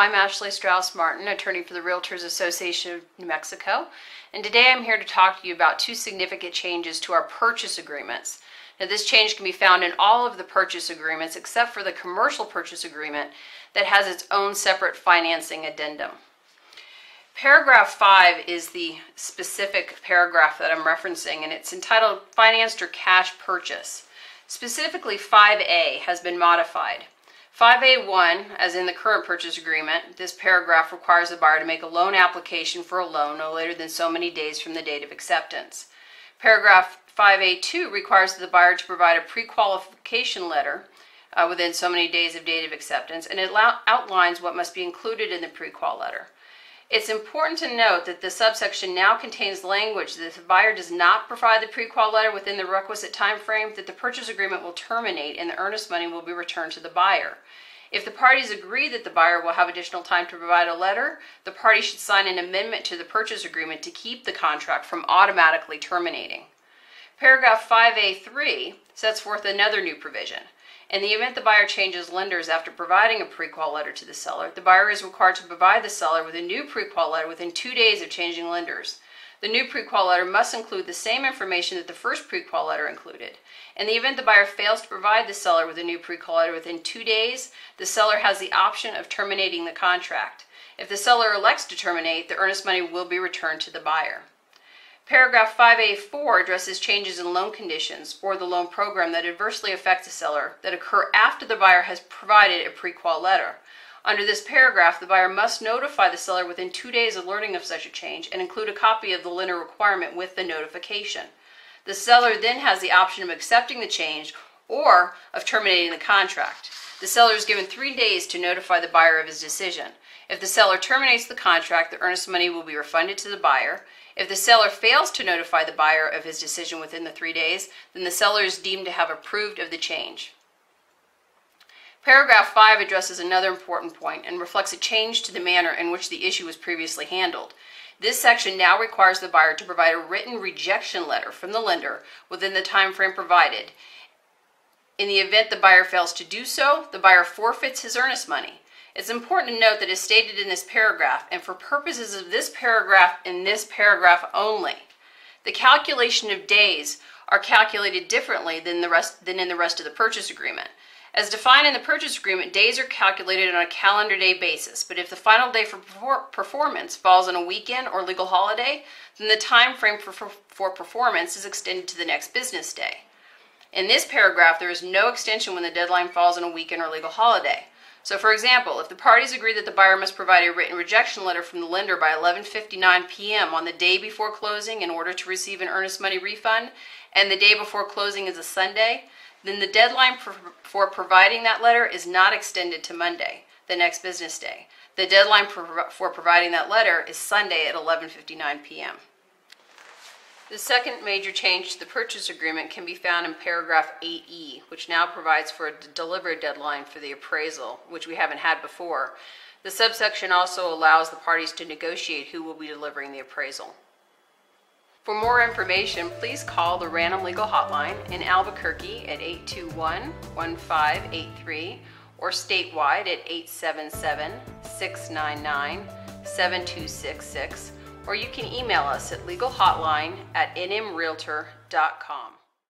I'm Ashley Strauss-Martin, attorney for the Realtors Association of New Mexico, and today I'm here to talk to you about two significant changes to our purchase agreements. Now, this change can be found in all of the purchase agreements except for the commercial purchase agreement that has its own separate financing addendum. Paragraph 5 is the specific paragraph that I'm referencing, and it's entitled Financed or Cash Purchase. Specifically, 5A has been modified. 5A1, as in the current purchase agreement, this paragraph requires the buyer to make a loan application for a loan no later than so many days from the date of acceptance. Paragraph 5A2 requires the buyer to provide a pre-qualification letter within so many days of date of acceptance, and it outlines what must be included in the pre-qual letter. It's important to note that the subsection now contains language that if the buyer does not provide the pre-qual letter within the requisite time frame, that the purchase agreement will terminate and the earnest money will be returned to the buyer. If the parties agree that the buyer will have additional time to provide a letter, the party should sign an amendment to the purchase agreement to keep the contract from automatically terminating. Paragraph 5A3 sets forth another new provision. In the event the buyer changes lenders after providing a pre-qual letter to the seller, the buyer is required to provide the seller with a new pre-qual letter within 2 days of changing lenders. The new pre-qual letter must include the same information that the first pre-qual letter included. In the event the buyer fails to provide the seller with a new pre-qual letter within 2 days, the seller has the option of terminating the contract. If the seller elects to terminate, the earnest money will be returned to the buyer. Paragraph 5A4 addresses changes in loan conditions or the loan program that adversely affect the seller that occur after the buyer has provided a pre-qual letter. Under this paragraph, the buyer must notify the seller within 2 days of learning of such a change and include a copy of the lender requirement with the notification. The seller then has the option of accepting the change or of terminating the contract. The seller is given 3 days to notify the buyer of his decision. If the seller terminates the contract, the earnest money will be refunded to the buyer. If the seller fails to notify the buyer of his decision within the 3 days, then the seller is deemed to have approved of the change. Paragraph 5 addresses another important point and reflects a change to the manner in which the issue was previously handled. This section now requires the buyer to provide a written rejection letter from the lender within the time frame provided. In the event the buyer fails to do so, the buyer forfeits his earnest money. It's important to note that as stated in this paragraph, and for purposes of this paragraph and this paragraph only, the calculation of days are calculated differently than in the rest of the purchase agreement. As defined in the purchase agreement, days are calculated on a calendar day basis, but if the final day for performance falls on a weekend or legal holiday, then the time frame for performance is extended to the next business day. In this paragraph, there is no extension when the deadline falls on a weekend or legal holiday. So, for example, if the parties agree that the buyer must provide a written rejection letter from the lender by 11:59 p.m. on the day before closing in order to receive an earnest money refund, and the day before closing is a Sunday, then the deadline for providing that letter is not extended to Monday, the next business day. The deadline for providing that letter is Sunday at 11:59 p.m. The second major change to the purchase agreement can be found in paragraph 8E, which now provides for a delivery deadline for the appraisal, which we haven't had before. The subsection also allows the parties to negotiate who will be delivering the appraisal. For more information, please call the RANM Legal Hotline in Albuquerque at 821-1583 or statewide at 877-699-7266. Or you can email us at legalhotline@nmrealtor.com.